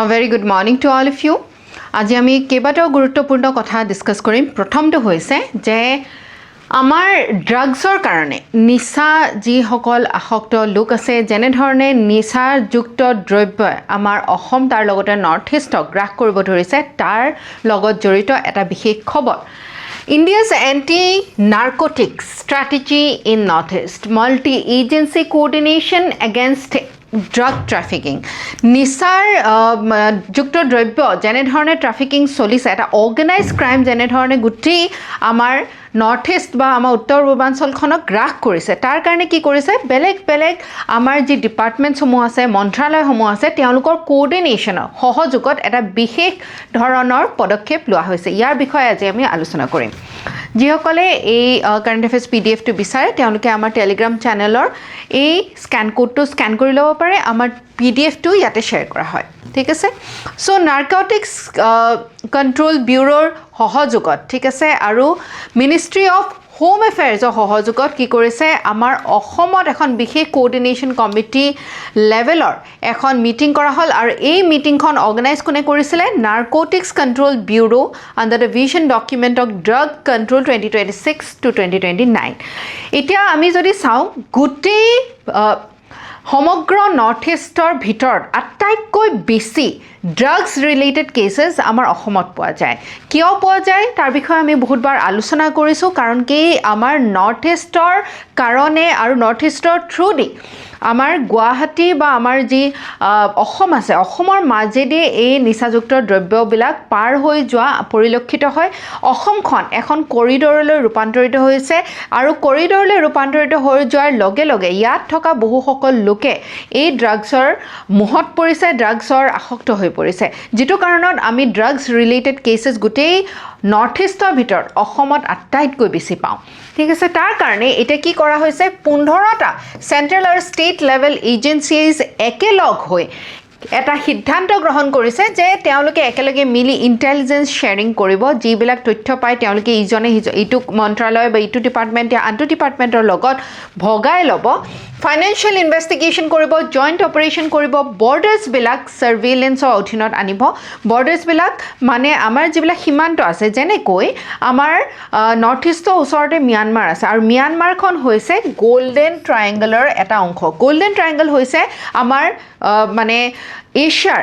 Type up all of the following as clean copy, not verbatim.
Very good morning to all of you. আজি আমি কেইবাটাও গুৰুত্বপূৰ্ণ কথা ডিসকাস কৰিম। প্ৰথমটো হৈছে যে আমাৰ ড্ৰাগছৰ কাৰণে নিচা যিসকল আসক্ত লোক আছে যেনে ধৰণে নিচাযুক্ত দ্ৰব্য আমাৰ অসম তাৰ লগতে নৰ্থ ইষ্টক গ্ৰাস কৰিব ধৰিছে তাৰ লগত জড়িত এটা বিশেষ খবৰ। India's anti-narcotics strategy in Northeast, multi-agency coordination against drug trafficking. নিচাৰ যুক্ত দ্ৰব্য যেনে ধৰণে ট্ৰাফিকিং চলিছে এটা অৰ্গেনাইজড ক্ৰাইম যেনে ধৰণে গোটেই আমাৰ নৰ্থ ইষ্ট বা আমাৰ উত্তৰ পূৰ্বাঞ্চলখনক গ্ৰাস কৰিছে তাৰ কাৰণে কি কৰিছে বেলেগ বেলেগ আমাৰ যি ডিপাৰ্টমেণ্টসমূহ আছে মন্ত্ৰালয়সমূহ আছে তেওঁলোকৰ কোঅৰ্ডিনেশ্যনৰ সহযোগত এটা বিশেষ ধৰণৰ পদক্ষেপ লোৱা হৈছে ইয়াৰ বিষয়ে আজি আমি আলোচনা কৰিম যিসকলে এই কাৰেণ্ট এফেয়াৰ্ছ পিডিএফটো বিচাৰে তেওঁলোকে আমাৰ টেলিগ্ৰাম চেনেলৰ এই স্ক্যান কোডটো স্ক্যান কৰি ল'ব পাৰে আমাৰ পিডিএফটো ইয়াতে শ্বেয়াৰ কৰা হয় ঠিক আছে সো নাৰ্কটিক্স কন্ট্ৰোল ব্যুৰোৰ সহযোগত ঠিক আছে আৰু মিনিষ্ট্ৰি অফ হোম এফেয়াৰ্ছৰ সহযোগত কি কৰিছে আমাৰ অসমত এখন বিশেষ কোঅৰ্ডিনেশ্যন কমিটি লেভেলৰ এখন মিটিং কৰা হ'ল আৰু এই মিটিংখন অৰ্গেনাইজ কোনে কৰিছিলে narcotics control bureau under the vision document of drug control 2026 to 2029 এতিয়া আমি যদি চাওঁ গোটেই সমগ্ৰ নৰ্থ ইষ্টৰ ভিতৰত আটাইতকৈ বেছি ড্ৰাগছ ৰিলেটেড কেसेছ আমাৰ অসমত পোৱা যায় কিয় পোৱা যায় তাৰ বিষয়ে আমি বহুতবাৰ আলোচনা কৰিছোঁ কাৰণ কি আমাৰ নৰ্থ ইষ্টৰ কাৰণে আৰু নৰ্থ ইষ্টৰ থ্ৰুদি আমাৰ গুৱাহাটী বা আমাৰ যি অসম আছে অসমৰ মাজেদি এই নিচাযুক্ত দ্ৰব্যবিলাক পাৰ হৈ যোৱা পৰিলক্ষিত হয় অসমখন এখন কৰিডৰলৈ ৰূপান্তৰিত হৈছে আৰু কৰিডৰলৈ ৰূপান্তৰিত হৈ যোৱাৰ লগে লগে ইয়াত থকা বহুসকল লোকে এই ড্ৰাগছৰ মোহত পৰিছে ড্ৰাগছৰ আসক্ত হৈ পৰিছে যেটো কাৰণত আমি ড্ৰাগছ ৰিলেটেড কেसेছ গোটেই নৰ্থ ইষ্টৰ ভিতৰত অসমত আটাইতকৈ বেছি পাওঁ ঠিক আছে তাৰ কাৰণে এটা কি কৰা হৈছে 15টা সেন্ট্ৰেল আৰু ষ্টেট লেভেল এজেন্সিজ একেলগ হৈ এটা সিদ্ধান্ত গ্ৰহণ কৰিছে যে তেওঁলোকে একেলগে মিলি ইন্টেলিজেন্স শেয়াৰিং কৰিব যিবিলাক তথ্য পায় তেওঁলোকে ইজনে ইটো মন্ত্ৰালয় বা ইটো ডিপাৰ্টমেণ্ট আনটো ডিপাৰ্টমেণ্টৰ লগত ভগাই ল'ব ফাইনেন্সিয়েল ইনভেষ্টিগেশ্যন কৰিব জইণ্ট অপাৰেশ্যন কৰিব বৰ্ডাৰ্ছবিলাক সাৰ্ভেইলেন্সৰ অধীনত আনিব বৰ্ডাৰ্ছবিলাক মানে আমাৰ যিবিলাক সীমান্ত আছে যেনেকৈ আমাৰ নৰ্থ ইষ্টৰ ওচৰতে ম্যানমাৰ আছে আৰু ম্যানমাৰখন হৈছে গোল্ডেন ট্ৰায়াঙ্গলৰ এটা অংশ গোল্ডেন ট্ৰায়াঙ্গল হৈছে আমাৰ মানে এছিয়াৰ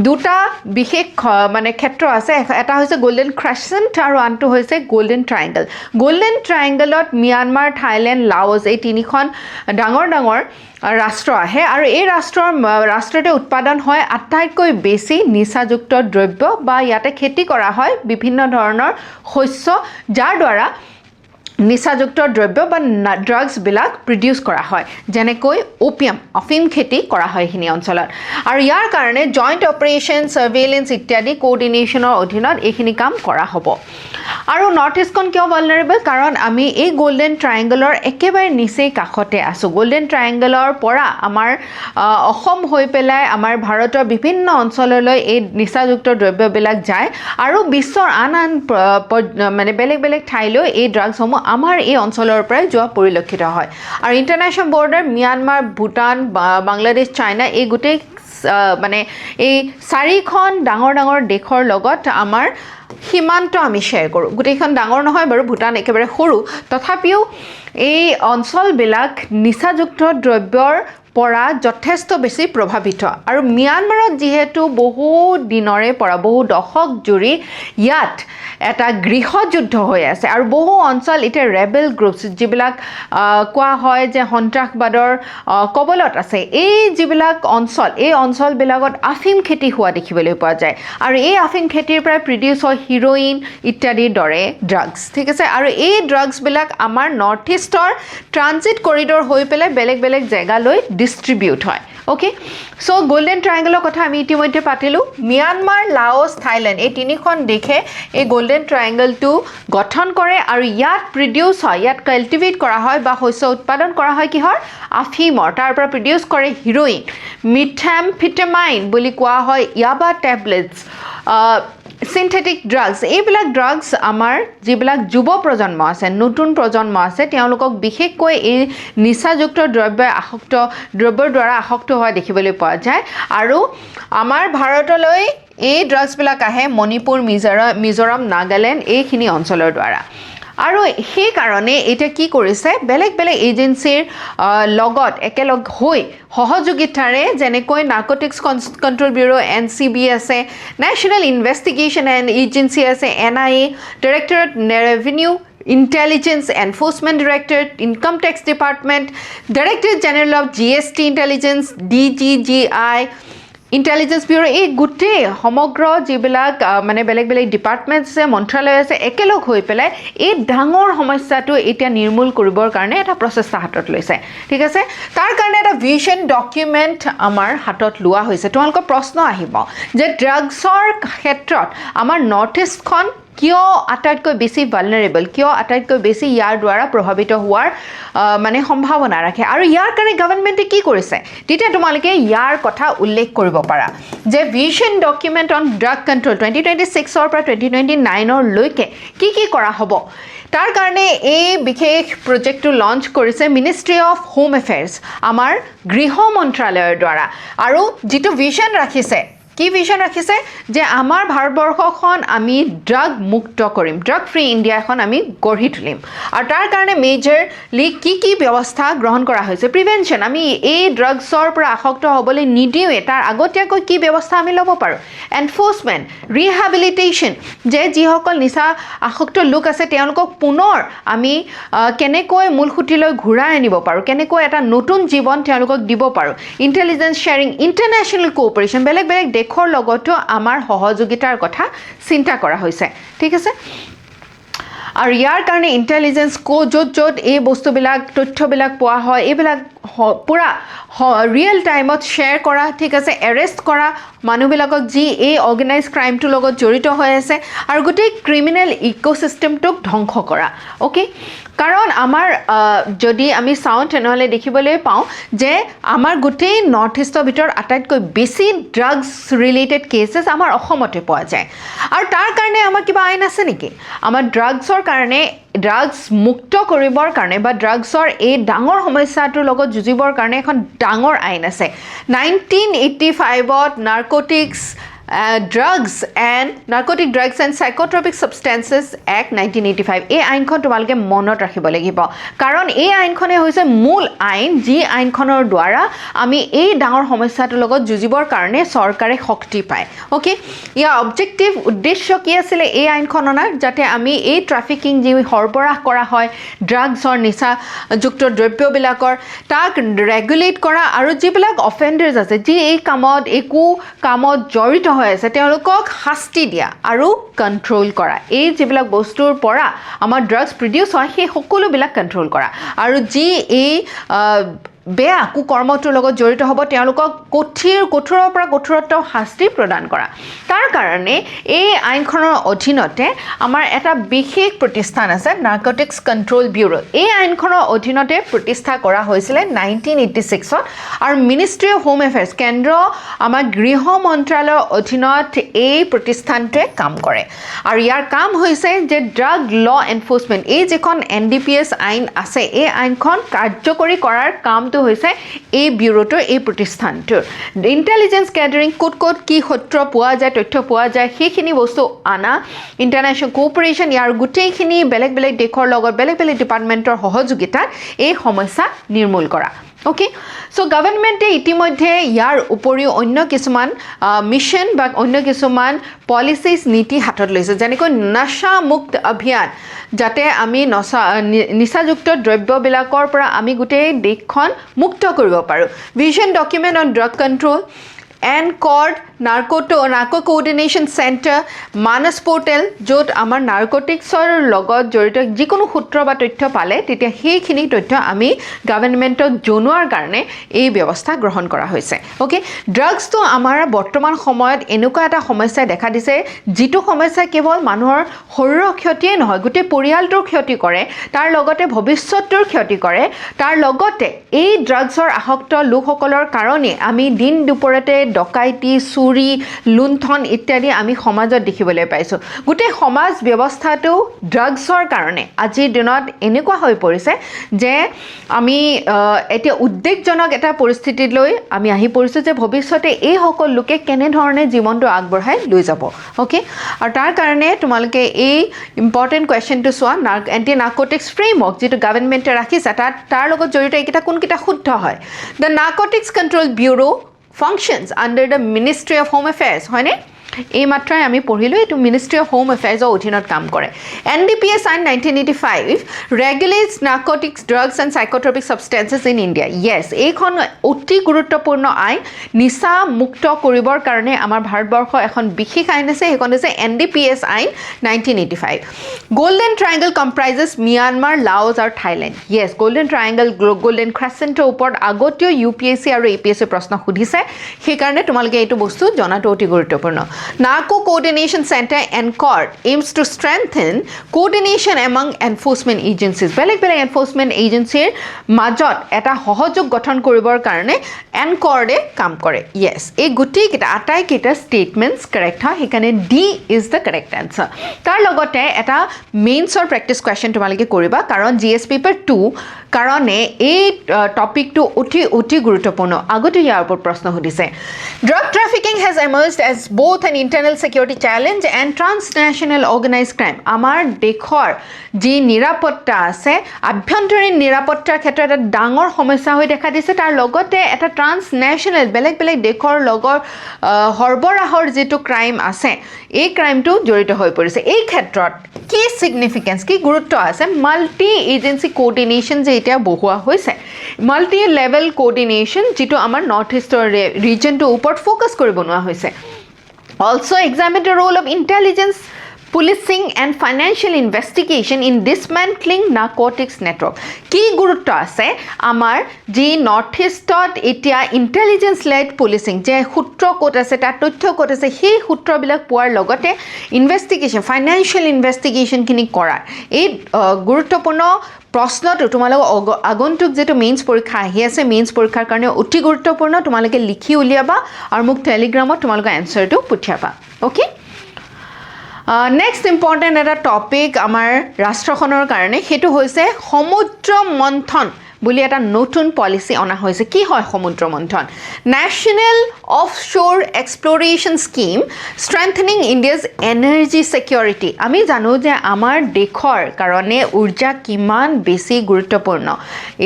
দুটা বিশেষ মানে ক্ষেত্ৰ আছে এটা হৈছে গোল্ডেন ক্ৰেচেণ্ট আৰু আনটো হৈছে গোল্ডেন ট্ৰায়াঙ্গলত ম্যানমাৰ থাইলেণ্ড লাওছ এই তিনিখন ডাঙৰ ৰাষ্ট্ৰ আহে আৰু এই ৰাষ্ট্ৰতে উৎপাদন হয় আটাইতকৈ বেছি নিচাযুক্ত দ্ৰব্য বা ইয়াতে খেতি কৰা হয় বিভিন্ন ধৰণৰ শস্য যাৰ দ্বাৰা নিচাযুক্ত দ্ৰব্য বা ড্ৰাগছবিলাক প্ৰডিউচ কৰা হয় যেনেকৈ ওপিয়াম অফিম খেতি কৰা হয় এইখিনি অঞ্চলত আৰু ইয়াৰ কাৰণে জইণ্ট অপাৰেশ্যন সাৰ্ভেইলেন্স ইত্যাদি কোঅৰ্ডিনেশ্যনৰ অধীনত এইখিনি কাম কৰা হ'ব আৰু নৰ্থ ইষ্টখন কিয় ভালনাৰেবল কাৰণ আমি এই গোল্ডেন ট্ৰায়াঙ্গলৰ একেবাৰে নিচেই কাষতে আছোঁ গোল্ডেন ট্ৰায়াঙ্গলৰ পৰা আমাৰ অসম হৈ পেলাই আমাৰ ভাৰতৰ বিভিন্ন অঞ্চললৈ এই নিচাযুক্ত দ্ৰব্যবিলাক যায় আৰু বিশ্বৰ আন মানে বেলেগ ঠাইলৈ এই ড্ৰাগছসমূহ আমাৰ এই অঞ্চলৰ পৰা যোৱা পৰিলক্ষিত হয় আৰু international border Myanmar Bhutan Bangladesh China এই গোটেই মানে এই চাৰিখন ডাঙৰ দেশৰ লগত আমাৰ সীমান্ত আমি শ্বেয়াৰ কৰোঁ গোটেইখন ডাঙৰ নহয় বাৰু ভূটান একেবাৰে সৰু তথাপিও এই অঞ্চলবিলাক নিচাযুক্ত দ্ৰব্যৰ পৰা যথেষ্ট বেছি প্ৰভাৱিত আৰু ম্যানমাৰত যিহেতু বহু দিনৰে পৰা বহু দশক জুৰি ইয়াত এটা গৃহযুদ্ধ হৈ আছে আৰু বহু অঞ্চল এতিয়া ৰেবেল গ্ৰুপছ যিবিলাক কোৱা হয় যে সন্ত্ৰাসবাদৰ কবলত আছে এই যিবিলাক অঞ্চল এই অঞ্চলবিলাকত আফিম খেতি হোৱা দেখিবলৈ পোৱা যায় আৰু এই আফিম খেতিৰ পৰা প্ৰডিউচ হয় হিৰোইন ইত্যাদিৰ দৰে ড্ৰাগছ ঠিক আছে আৰু এই ড্ৰাগছবিলাক আমাৰ নৰ্থ ইষ্টৰ ট্ৰানজিট কৰিডৰ হৈ পেলাই বেলেগ জেগালৈ ডিস্ট্ৰিবিউট হয় ওকে সো গোল্ডেন ট্ৰায়াঙ্গলৰ কথা আমি ইতিমধ্যে পাতিলোঁ ম্যানমাৰ লাওছ থাইলেণ্ড এই তিনিখন দেশে এই গোল্ডেন ট্ৰায়াঙ্গলটো গঠন কৰে আৰু ইয়াত প্ৰডিউচ হয় ইয়াত কাল্টিভেট কৰা হয় বা শস্য উৎপাদন কৰা হয় কিহৰ আফিমৰ তাৰ পৰা প্ৰডিউচ কৰে হিৰোইন মিথেমফেটামাইন বুলি কোৱা হয় ইয়াবা টেবলেটছ সিনথেটিক ড্ৰাগছ এইবিলাক ড্ৰাগছ আমাৰ যিবিলাক যুৱ প্ৰজন্ম আছে নতুন প্ৰজন্ম আছে তেওঁলোকক বিশেষকৈ এই নিচাযুক্ত দ্ৰব্যৰ দ্বাৰা আসক্ত হোৱা দেখিবলৈ পোৱা যায় আৰু আমাৰ ভাৰতলৈ এই ড্ৰাগছবিলাক আহে মণিপুৰ মিজোৰাম নাগালেণ্ড এইখিনি অঞ্চলৰ দ্বাৰা আৰু সেই কাৰণে এটা কি কৰিছে বেলেগ বেলেগ এজেন্সিৰ লগত একেলগ হৈ সহযোগিতাৰে যেনেকৈ নাৰ্কটিক্স কন্ট্ৰোল ব্যুৰো NCB আছে নেশ্যনেল ইনভেষ্টিগেশ্যন এণ্ড এজেন্সি আছে NIA directorate revenue Intelligence Enforcement Directorate, Income Tax Department, Directorate General of GST Intelligence, DGGI, Intelligence Bureau এই গোটেই সমগ্ৰ যিবিলাক মানে বেলেগ বেলেগ ডিপাৰ্টমেণ্ট আছে মন্ত্ৰালয় আছে একেলগ হৈ পেলাই এই ডাঙৰ সমস্যাটো এতিয়া নিৰ্মূল কৰিবৰ কাৰণে এটা প্ৰচেষ্টা হাতত লৈছে ঠিক আছে তাৰ কাৰণে এটা ভিজন ডকুমেণ্ট আমাৰ হাতত লোৱা হৈছে তোমালোকৰ প্ৰশ্ন আহিব যে ড্ৰাগছৰ ক্ষেত্ৰত আমাৰ নৰ্থ ইষ্টখন কিয় আটাইতকৈ বেছি ভালনাৰেবল কিয় আটাইতকৈ বেছি ইয়াৰ দ্বাৰা প্ৰভাৱিত হোৱাৰ মানে সম্ভাৱনা ৰাখে আৰু ইয়াৰ কাৰণে গভৰ্ণমেণ্টে কি কৰিছে তেতিয়া তোমালোকে ইয়াৰ কথা উল্লেখ কৰিব পাৰা যে vision document on drug control 2026 পৰা 2029 লৈকে কি কৰা হ'ব তাৰ কাৰণে এই বিশেষ প্ৰজেক্টটো লঞ্চ কৰিছে মিনিষ্ট্ৰি অফ হোম এফেয়াৰ্ছ আমাৰ গৃহ মন্ত্ৰালয়ৰ দ্বাৰা আৰু যিটো ভিজন ৰাখিছে কি ভিজন ৰাখিছে যে আমাৰ ভাৰতবৰ্ষখন আমি ড্ৰাগ মুক্ত কৰিম ড্ৰাগ ফ্ৰী ইণ্ডিয়া এখন আমি গঢ়ি তুলিম আৰু তাৰ কাৰণে মেজৰলি কি ব্যৱস্থা গ্ৰহণ কৰা হৈছে প্ৰিভেনশ্যন আমি এই ড্ৰাগছৰ পৰা আসক্ত হ'বলৈ নিদিওঁৱে তাৰ আগতীয়াকৈ কি ব্যৱস্থা আমি ল'ব পাৰোঁ এনফৰ্চমেণ্ট ৰিহেবিলিটেশ্যন যে যিসকল নিচা আসক্ত লোক আছে তেওঁলোকক পুনৰ আমি কেনেকৈ মূলসুঁতিলৈ ঘূৰাই আনিব পাৰোঁ কেনেকৈ এটা নতুন জীৱন তেওঁলোকক দিব পাৰোঁ ইণ্টেলিজেন্স শ্বেয়াৰিং ইণ্টাৰনেশ্যনেল কোঅপাৰেশ্যন বেলেগ বেলেগ দেশৰ লগতো আমাৰ সহযোগিতাৰ কথা চিন্তা কৰা হৈছে ঠিক আছে আৰু ইয়াৰ কাৰণে ইণ্টেলিজেন্স য'ত এই বস্তুবিলাক তথ্যবিলাক পোৱা হয় এইবিলাক পুৰা ৰিয়েল টাইমত শ্বেয়াৰ কৰা ঠিক আছে এৰেষ্ট কৰা মানুহবিলাকক যি এই অৰ্গেনাইজ ক্ৰাইমটোৰ লগত জড়িত হৈ আছে আৰু গোটেই ক্ৰিমিনেল ইক'চিষ্টেমটোক ধ্বংস কৰা অ'কে কাৰণ আমাৰ যদি আমি চাওঁ তেনেহ'লে দেখিবলৈ পাওঁ যে আমাৰ গোটেই নৰ্থ ইষ্টৰ ভিতৰত আটাইতকৈ বেছি ড্ৰাগছ ৰিলেটেড কেছেছ আমাৰ অসমতে পোৱা যায় আৰু তাৰ কাৰণে আমাৰ কিবা আইন আছে নেকি আমাৰ ড্ৰাগছৰ কাৰণে ড্ৰাগছ মুক্ত কৰিবৰ কাৰণে বা ড্ৰাগছৰ এই ডাঙৰ সমস্যাটোৰ লগত যুঁজিবৰ কাৰণে এখন ডাঙৰ আইন আছে 1985ত narcotics narcotic drugs and psychotropic substances act 1985 এই আইনখন তোমালোকে মনত ৰাখিব লাগিব কাৰণ এই আইনখনে হৈছে মূল আইন যি আইনখনৰ দ্বাৰা আমি এই ডাঙৰ সমস্যাটোৰ লগত যুঁজিবৰ কাৰণে চৰকাৰে শক্তি পায় অ'কে ইয়াৰ অবজেক্টিভ উদ্দেশ্য কি আছিলে এই আইনখনৰ যাতে আমি এই ট্ৰাফিকিং যি সৰবৰাহ কৰা হয় ড্ৰাগছৰ নিচাযুক্ত দ্ৰব্যবিলাকৰ তাক ৰেগুলেট কৰা আৰু যিবিলাক অফেণ্ডাৰ্ছ আছে যি এই কামত জড়িত হৈ আছে তেওঁলোকক শাস্তি দিয়া আৰু কণ্ট্ৰোল কৰা এই যিবিলাক বস্তুৰ পৰা আমাৰ ড্ৰাগছ প্ৰডিউচ হয় সেই সকলোবিলাক কণ্ট্ৰোল কৰা আৰু যি এই বেয়া কুকৰ্মটোৰ লগত জড়িত হ'ব তেওঁলোকক কঠোৰৰ পৰা কঠোৰতম শাস্তি প্ৰদান কৰা তাৰ কাৰণে এই আইনখনৰ অধীনতে আমাৰ এটা বিশেষ প্ৰতিষ্ঠান আছে নাৰ্কটিক্স কণ্ট্ৰোল ব্যুৰো এই আইনখনৰ অধীনতে প্ৰতিষ্ঠা কৰা হৈছিলে 1986ত আৰু মিনিষ্ট্ৰি অফ হোম এফেয়াৰ্ছ কেন্দ্ৰ আমাৰ গৃহ মন্ত্ৰালয়ৰ অধীনত এই প্ৰতিষ্ঠানটোৱে কাম কৰে আৰু ইয়াৰ কাম হৈছে যে ড্ৰাগ ল এনফৰ্চমেণ্ট এই যিখন NDPS আইন আছে এই আইনখন কাৰ্যকৰী কৰাৰ কাম হৈছে এই ব্যুৰোটোৰ এই প্ৰতিষ্ঠানটোৰ ইণ্টেলিজেন্স গেদাৰিং ক'ত কি সূত্ৰ পোৱা যায় তথ্য পোৱা যায় সেইখিনি বস্তু আনা ইণ্টাৰনেশ্যনেল কোঅপাৰেশ্যন ইয়াৰ গোটেইখিনি বেলেগ বেলেগ দেশৰ লগত বেলেগ বেলেগ ডিপাৰ্টমেণ্টৰ সহযোগিতাত এই সমস্যা নিৰ্মূল কৰা অ'কে চ' গভৰ্ণমেণ্টে ইতিমধ্যে ইয়াৰ উপৰিও অন্য কিছুমান মিছন বা অন্য কিছুমান পলিচিজ নীতি হাতত লৈছে যেনেকৈ নচামুক্ত অভিযান যাতে আমি নিচাযুক্ত দ্ৰব্যবিলাকৰ পৰা আমি গোটেই দেশখন মুক্ত কৰিব পাৰোঁ vision document on drug control NCORD narco coordination centre Manas portal য'ত আমাৰ নাৰ্কটিক্সৰ লগত জড়িত যিকোনো সূত্ৰ বা তথ্য পালে তেতিয়া সেইখিনি তথ্য আমি গভৰ্ণমেণ্টক জনোৱাৰ কাৰণে এই ব্যৱস্থা গ্ৰহণ কৰা হৈছে অ'কে ড্ৰাগছটো আমাৰ বৰ্তমান সময়ত এনেকুৱা এটা সমস্যাই দেখা দিছে যিটো সমস্যাই কেৱল মানুহৰ শৰীৰৰ ক্ষতিয়ে নহয় গোটেই পৰিয়ালটোৰ ক্ষতি কৰে তাৰ লগতে ভৱিষ্যতটোৰ ক্ষতি কৰে তাৰ লগতে এই ড্ৰাগছৰ আসক্ত লোকসকলৰ কাৰণে আমি দিন দুপৰতে ডকাইতি চুৰি লুণ্ঠন ইত্যাদি আমি সমাজত দেখিবলৈ পাইছোঁ গোটেই সমাজ ব্যৱস্থাটো ড্ৰাগছৰ কাৰণে আজিৰ দিনত এনেকুৱা হৈ পৰিছে যে আমি এতিয়া উদ্বেগজনক এটা পৰিস্থিতিলৈ আমি আহি পৰিছোঁ যে ভৱিষ্যতে এই সকল লোকে কেনেধৰণে জীৱনটো আগবঢ়াই লৈ যাব অ'কে আৰু তাৰ কাৰণে তোমালোকে এই ইম্পৰ্টেণ্ট কুৱেশ্যনটো চোৱা এণ্টি নাৰ্কটিক্স ফ্ৰেমৱৰ্ক যিটো গভৰ্ণমেণ্টে ৰাখিছে তাৰ লগত জড়িত এইকেইটা কোনকেইটা শুদ্ধ হয় the narcotics control bureau functions under the Ministry of Home Affairs হয়নে এই মাত্ৰাই আমি পঢ়িলোঁ এইটো মিনিষ্ট্ৰি অফ হোম এফেয়াৰ্ছৰ অধীনত কাম কৰে NDPS আইন 1985 regulates narcotics drugs and psychotropic substances in India yes এইখন অতি গুৰুত্বপূৰ্ণ আইন নিচা মুক্ত কৰিবৰ কাৰণে আমাৰ ভাৰতবৰ্ষ এখন বিশেষ আইন আছে সেইখন হৈছে NDPS আইন 1985 Golden Triangle comprises Myanmar Laos আৰু Thailand yes Golden Triangle Golden Crescentৰ ওপৰত আগতেও UPSC আৰু APSC প্ৰশ্ন সুধিছে সেইকাৰণে তোমালোকে এইটো বস্তু জনাটো অতি গুৰুত্বপূৰ্ণ Narco Coordination Center NCORD aims to strengthen coordination among enforcement agencies. বেলেগ enforcement agencyৰ মাজত এটা সহযোগ গঠন কৰিবৰ কাৰণে NCORDে কাম কৰে। Yes, এই গুটিকেইটা আটাইকেইটা statements correct হয় সেইকাৰণে D is the correct answer. তাৰ লগতে এটা মেইনছৰ প্ৰেক্টিছ কুৱেশ্যন তোমালোকে কৰিবা কাৰণ GS পেপাৰ 2 কাৰণে এই টপিকটো অতি গুৰুত্বপূৰ্ণ আগতে ইয়াৰ ওপৰত প্ৰশ্ন সুধিছে Drug trafficking has emerged as both an internal security challenge and transnational organized crime. আমাৰ দেশৰ যি নিৰাপত্তা আছে আভ্যন্তৰীণ নিৰাপত্তাৰ ক্ষেত্ৰত এটা ডাঙৰ সমস্যা হৈ দেখা দিছে তাৰ লগতে এটা ট্ৰান্সনেশ্যনেল বেলেগ দেশৰ লগৰ সৰবৰাহৰ যিটো ক্ৰাইম আছে এই ক্ৰাইমটো জড়িত হৈ পৰিছে এই ক্ষেত্ৰত কি সিগনিফিকেন্স কি গুৰুত্ব আছে মাল্টি এজেন্সি কোঅৰ্ডিনেশ্যন যে এতিয়া বহোৱা হৈছে মাল্টি লেভেল কোঅৰ্ডিনেশ্যন যিটো আমাৰ নৰ্থ ইষ্টৰ ৰিজনটো ওপৰত ফ'কাছ কৰিব নোৱা হৈছে Also examine the role of intelligence, policing and financial investigation in dismantling narcotics network. কি গুৰুত্ব আছে আমাৰ যি নৰ্থ ইষ্টত এতিয়া ইন্টেলিজেন্স লেড পুলিচিং যে সূত্ৰ ক'ত আছে তাৰ তথ্য ক'ত আছে সেই সূত্ৰবিলাক পোৱাৰ লগতে ইনভেষ্টিগেশ্যন ফাইনেন্সিয়েল ইনভেষ্টিগেশ্যনখিনি কৰাৰ এই গুৰুত্বপূৰ্ণ প্ৰশ্নটো তোমালোকৰ আগন্তুক যেটো মেইনছ পৰীক্ষা আহি আছে মেইনছ পৰীক্ষাৰ কাৰণে অতি গুৰুত্বপূৰ্ণ তোমালোকে লিখি উলিয়াবা আৰু মোক টেলিগ্ৰামত তোমালোকৰ এনসাৰটো পঠিয়াবা ওকে নেক্সট ইম্পৰ্টেণ্ট এটা টপিক আমাৰ ৰাষ্ট্ৰখনৰ কাৰণে সেইটো হৈছে সমুদ্ৰ মন্থন বুলি এটা নতুন পলিসি অনা হৈছে কি হয় Samudra Manthan national offshore exploration scheme strengthening India's energy security আমি জানো যে আমাৰ দেশৰ কাৰণে উৰ্জা কিমান বেছি গুৰুত্বপূৰ্ণ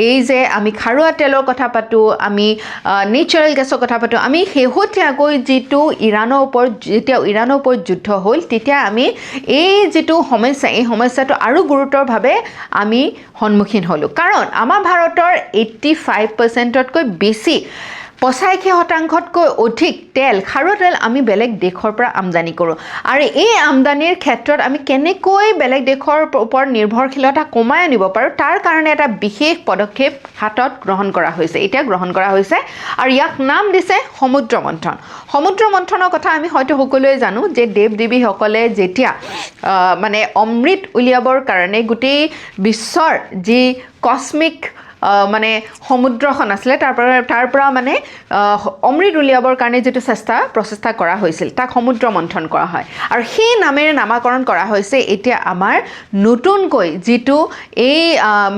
এই যে আমি খাৰুৱা তেলৰ কথা পাতো আমি নেচাৰেল গেছৰ কথা পাতো আমি শেহতীয়াকৈ যিটো ইৰানৰ ওপৰত যুদ্ধ হ'ল তেতিয়া আমি এই যিটো সমস্যা এই সমস্যাটো আৰু গুৰুতৰভাৱে আমি সন্মুখীন হলো কাৰণ আমাৰ ভাৰতৰ 85%তকৈ বেছি 85%তকৈ অধিক তেল খাৰুৱা তেল আমি বেলেগ দেশৰ পৰা আমদানি কৰোঁ আৰু এই আমদানিৰ ক্ষেত্ৰত আমি কেনেকৈ বেলেগ দেশৰ ওপৰত নিৰ্ভৰশীলতা কমাই আনিব পাৰোঁ তাৰ কাৰণে এটা বিশেষ পদক্ষেপ হাতত গ্ৰহণ কৰা হৈছে আৰু ইয়াক নাম দিছে সমুদ্ৰ মন্থনৰ কথা আমি হয়তো সকলোৱে জানো যে দেৱ-দেৱীসকলে যেতিয়া মানে অমৃত উলিয়াবৰ কাৰণে গোটেই বিশ্বৰ যি কসমিক মানে সমুদ্ৰখন আছিল তাৰ পৰা মানে অমৃত উলিয়াবৰ কাৰণে যেটো প্ৰচেষ্টা কৰা হৈছিল তাক সমুদ্ৰ মন্থন কৰা হয় আৰু সেই নামেৰে নামাকৰণ কৰা হৈছে এতিয়া আমাৰ নতুনকৈ যেটো এই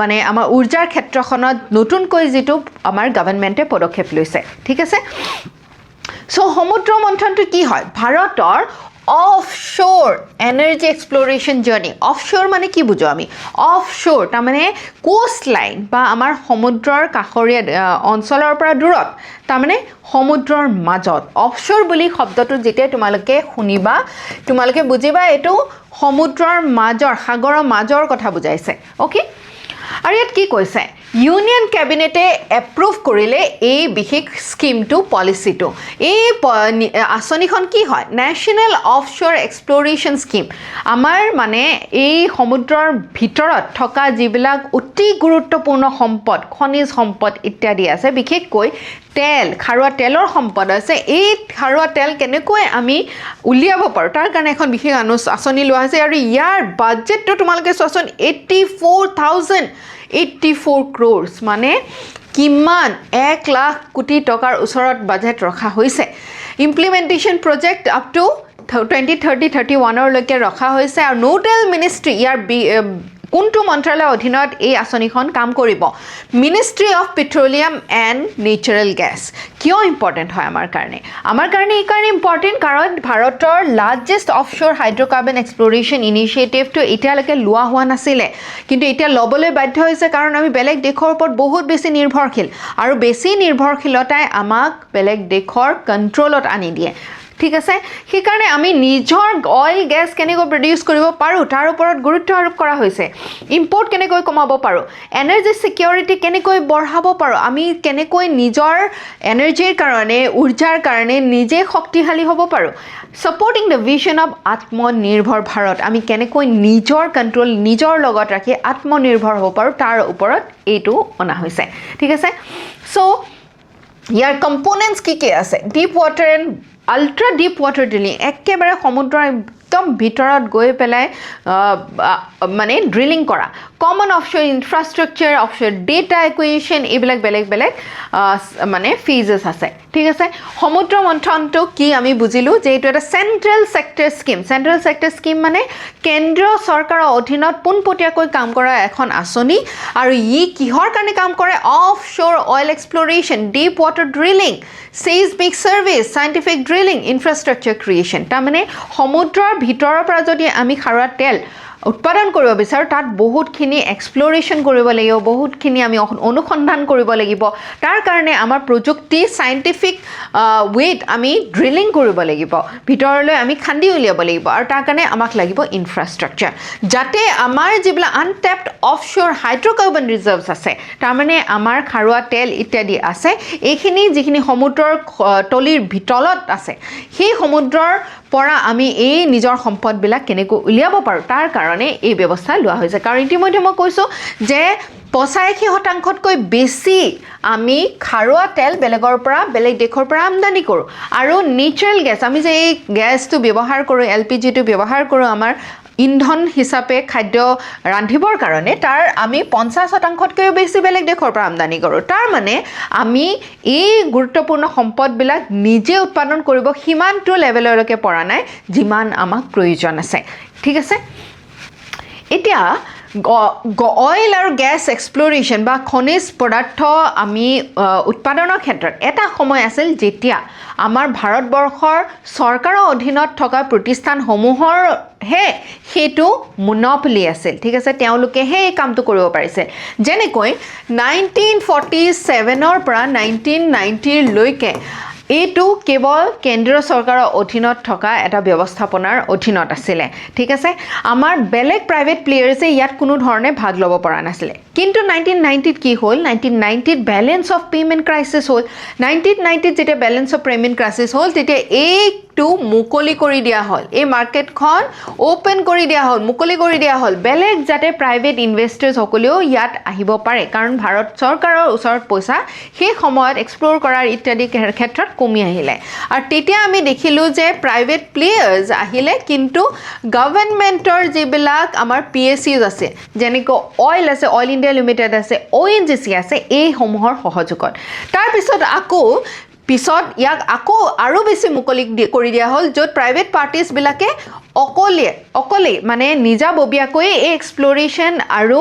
মানে আমাৰ উৰ্জাৰ ক্ষেত্ৰখনত নতুনকৈ যেটো আমাৰ গভৰ্ণমেণ্টে পদক্ষেপ লৈছে ঠিক আছে সো সমুদ্ৰ মন্থনটো কি হয় ভাৰতৰ offshore energy exploration journey offshore মানে কি বুজো আমি offshore তা মানে coast line বা আমাৰ সমুদ্ৰৰ কাষৰীয়া অঞ্চলৰ পৰা দূৰত তা মানে সমুদ্ৰৰ মাজত offshore বুলি শব্দটো যেতিয়া তোমালোকে শুনিবা তোমালোকে বুজিবা এটো সমুদ্ৰৰ মাজৰ সাগৰৰ মাজৰ কথা বুজাইছে ওকে আৰু ইয়াত কি কৈছে ইউনিয়ন ক্যাবিনেটে এপ্ৰুভ কৰিলে এই বিশেষ স্কিমটো পলিচিটো এই আঁচনিখন কি হয় ন্যাশনাল অফশোৰ এক্সপ্লোৰেশ্যন স্কিম আমাৰ মানে এই সমুদ্ৰৰ ভিতৰত থকা যিবিলাক অতি গুৰুত্বপূৰ্ণ সম্পদ খনিজ সম্পদ ইত্যাদি আছে বিশেষকৈ তেল খাৰুৱা তেলৰ সম্পদ আছে এই খাৰুৱা তেল কেনেকৈ আমি উলিয়াব পাৰোঁ তাৰ কাৰণে এখন বিশেষ আঁচনি লোৱা হৈছে আৰু ইয়াৰ বাজেটটো তোমালোকে চোৱাচোন 84 crores মানে কিমান 1 লাখ কোটি টকাৰ ওচৰত বাজেট ৰখা হৈছে ইমপ্লিমেণ্টেশ্যন প্ৰজেক্ট আপ টু 2030-31লৈকে ৰখা হৈছে আৰু নোডেল মিনিষ্ট্ৰী ইয়াৰ কোনটো মন্ত্ৰালয়ৰ অধীনত এই আঁচনিখন কাম কৰিব ministry of petroleum and natural gas কিয় ইম্পৰ্টেণ্ট হয় আমাৰ কাৰণে এই কাৰণে ইম্পৰ্টেণ্ট কাৰণ ভাৰতৰ লাৰ্জেষ্ট অফশ্ব'ৰ হাইড্ৰ'কাৰ্বন এক্সপ্ল'ৰেশ্যন ইনিচিয়েটিভটো এতিয়ালৈকে লোৱা হোৱা নাছিলে কিন্তু এতিয়া ল'বলৈ বাধ্য হৈছে কাৰণ আমি বেলেগ দেশৰ ওপৰত বহুত বেছি নিৰ্ভৰশীল আৰু বেছি নিৰ্ভৰশীলতাই আমাক বেলেগ দেশৰ কণ্ট্ৰলত আনি দিয়ে ঠিক আছে সেইকাৰণে আমি নিজৰ অইল গেছ কেনেকৈ প্ৰডিউচ কৰিব পাৰোঁ তাৰ ওপৰত গুৰুত্ব আৰোপ কৰা হৈছে ইম্পৰ্ট কেনেকৈ কমাব পাৰোঁ এনাৰ্জি ছিকিউৰিটি কেনেকৈ বঢ়াব পাৰোঁ আমি কেনেকৈ নিজৰ এনাৰ্জিৰ কাৰণে ঊৰ্জাৰ কাৰণে নিজে শক্তিশালী হ'ব পাৰোঁ ছাপৰ্টিং দ্য ভিজন অফ আত্মনিৰ্ভৰ ভাৰত আমি কেনেকৈ নিজৰ কণ্ট্ৰল নিজৰ লগত ৰাখি আত্মনিৰ্ভৰ হ'ব পাৰোঁ তাৰ ওপৰত এইটো অনা হৈছে ঠিক আছে চ' ইয়াৰ কম্পনেণ্টছ কি আছে deep water and ultra deep water drilling একেবাৰে সমুদ্ৰৰ একদম ভিতৰত গৈ পেলাই মানে ড্ৰিলিং কৰা common offshore infrastructure offshore data acquisition এইবিলাক বেলেগ মানে ফেজেছ আছে ঠিক আছে সমুদ্ৰ মন্থনটো কি আমি বুজিলোঁ যে এইটো এটা চেণ্ট্ৰেল ছেক্টৰ স্কিম মানে কেন্দ্ৰীয় চৰকাৰৰ অধীনত পোনপটীয়াকৈ কাম কৰা এখন আঁচনি আৰু ই কিহৰ কাৰণে কাম কৰে offshore oil exploration deep water drilling seismic service scientific drilling infrastructure creation তাৰমানে সমুদ্ৰৰ ভিতৰৰ পৰা যদি আমি খাৰুৱা তেল উৎপাদন কৰিব বিচাৰোঁ তাত বহুতখিনি এক্সপ্ল'ৰেশ্যন কৰিব লাগিব বহুতখিনি আমি অনুসন্ধান কৰিব লাগিব তাৰ কাৰণে আমাৰ প্ৰযুক্তি চাইণ্টিফিক ৱেত আমি ড্ৰিলিং কৰিব লাগিব ভিতৰলৈ আমি খান্দি উলিয়াব লাগিব আৰু তাৰ কাৰণে আমাক লাগিব ইনফ্ৰাষ্ট্ৰাকচাৰ যাতে আমাৰ যিবিলাক আনটেপড অফশ্ব'ৰ হাইড্ৰ'কাৰ্বন ৰিজাৰ্ভছ আছে তাৰমানে আমাৰ খাৰুৱা তেল ইত্যাদি আছে এইখিনি যিখিনি সমুদ্ৰৰ তলিৰ ভিতৰত আছে সেই সমুদ্ৰৰ পৰা আমি এই নিজৰ সম্পদবিলাক কেনেকৈ উলিয়াব পাৰোঁ তাৰ কাৰণে এই ব্যৱস্থা লোৱা হৈছে কাৰণ ইতিমধ্যে মই কৈছোঁ যে 85%তকৈ বেছি আমি খাৰুৱা তেল বেলেগ দেশৰ পৰা আমদানি কৰোঁ আৰু নেচাৰেল গেছ আমি যে এই গেছটো ব্যৱহাৰ কৰোঁ LPGটো ব্যৱহাৰ কৰোঁ আমাৰ ইন্ধন হিচাপে খাদ্য ৰান্ধিবৰ কাৰণে তাৰ আমি 50%তকৈও বেছি বেলেগ দেশৰ পৰা আমদানি কৰোঁ তাৰ মানে আমি এই গুৰুত্বপূৰ্ণ সম্পদবিলাক নিজে উৎপাদন কৰিব সিমানটো লেভেললৈকে পৰা নাই যিমান আমাক প্ৰয়োজন আছে ঠিক আছে এতিয়া অইল আৰু গেছ এক্সপ্ল'ৰেশ্যন বা খনিজ পদাৰ্থ আমি উৎপাদনৰ ক্ষেত্ৰত এটা সময় আছিল যেতিয়া আমাৰ ভাৰতবৰ্ষৰ চৰকাৰৰ অধীনত থকা প্ৰতিষ্ঠানসমূহৰ সেইটো মন'পলি আছিল ঠিক আছে তেওঁলোকেহে এই কামটো কৰিব পাৰিছে যেনেকৈ 1947ৰ পৰা 1990লৈকে এইটো কেৱল কেন্দ্ৰীয় চৰকাৰৰ অধীনত থকা এটা ব্যৱস্থাপনাৰ অধীনত আছিলে ঠিক আছে আমাৰ বেলেগ প্ৰাইভেট প্লেয়াৰ্ছে ইয়াত কোনো ধৰণে ভাগ ল'ব পৰা নাছিলে কিন্তু 1990ত কি হ'ল 1990ত বেলেঞ্চ অফ পে'মেণ্ট ক্ৰাইচিছ হ'ল 1990ত যেতিয়া বেলেঞ্চ অফ পে'মেণ্ট ক্ৰাইচিছ হ'ল তেতিয়া এইটো মুকলি কৰি দিয়া হ'ল এই মাৰ্কেটখন অ'পেন কৰি দিয়া হ'ল মুকলি কৰি দিয়া হ'ল বেলেগ যাতে প্ৰাইভেট ইনভেষ্টাৰ্ছসকলেও ইয়াত আহিব পাৰে কাৰণ ভাৰত চৰকাৰৰ ওচৰত পইচা সেই সময়ত এক্সপ্ল'ৰ কৰাৰ ইত্যাদি ক্ষেত্ৰত কমি আহিলে আৰু তেতিয়া আমি দেখিলোঁ যে প্ৰাইভেট প্লেয়াৰ্ছ আহিলে কিন্তু গভৰ্ণমেণ্টৰ যিবিলাক আমাৰ PSUs আছে যেনেকৈ অইল আছে অইল ইণ্ডিয়া লিমিটেড আছে ONGC আছে এইসমূহৰ সহযোগত তাৰপিছত ইয়াক আকৌ আৰু বেছি মুকলি কৰি দিয়া হ'ল য'ত প্ৰাইভেট পাৰ্টিজবিলাকে অকলে মানে নিজাববীয়াকৈ এই এক্সপ্ল'ৰেশ্যন আৰু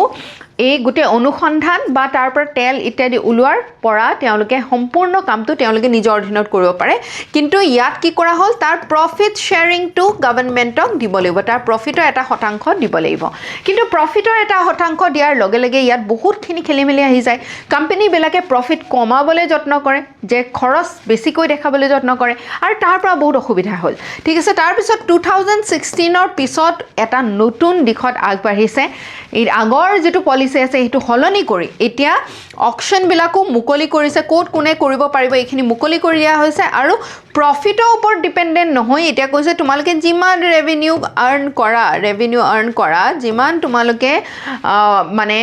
এই গোটেই অনুসন্ধান বা তাৰ পৰা তেল ইত্যাদি ওলোৱাৰ পৰা তেওঁলোকে সম্পূৰ্ণ কামটো তেওঁলোকে নিজৰ অধীনত কৰিব পাৰে কিন্তু ইয়াত কি কৰা হ'ল তাৰ প্ৰফিট শ্বেয়াৰিংটো গভৰ্ণমেণ্টক দিব লাগিব তাৰ প্ৰফিটৰ এটা শতাংশ দিব লাগিব কিন্তু প্ৰফিটৰ এটা শতাংশ দিয়াৰ লগে লগে ইয়াত বহুতখিনি খেলিমেলি আহি যায় কোম্পানীবিলাকে প্ৰফিট কমাবলৈ যত্ন কৰে যে খৰচ বেছিকৈ দেখাবলৈ যত্ন কৰে আৰু তাৰ পৰা বহুত অসুবিধা হ'ল ঠিক আছে তাৰপিছত 2016ৰ পিছত এটা নতুন দিশত আগবাঢ়িছে এই আগৰ যিটো পলিচি আছে সেইটো সলনি কৰি এতিয়া অকশ্যনবিলাকো মুকলি কৰিছে ক'ত কোনে কৰিব পাৰিব এইখিনি মুকলি কৰি দিয়া হৈছে আৰু প্ৰফিটৰ ওপৰত ডিপেণ্ডেণ্ট নহয় এতিয়া কৈছে তোমালোকে যিমান ৰেভিনিউ আৰ্ণ কৰা যিমান তোমালোকে মানে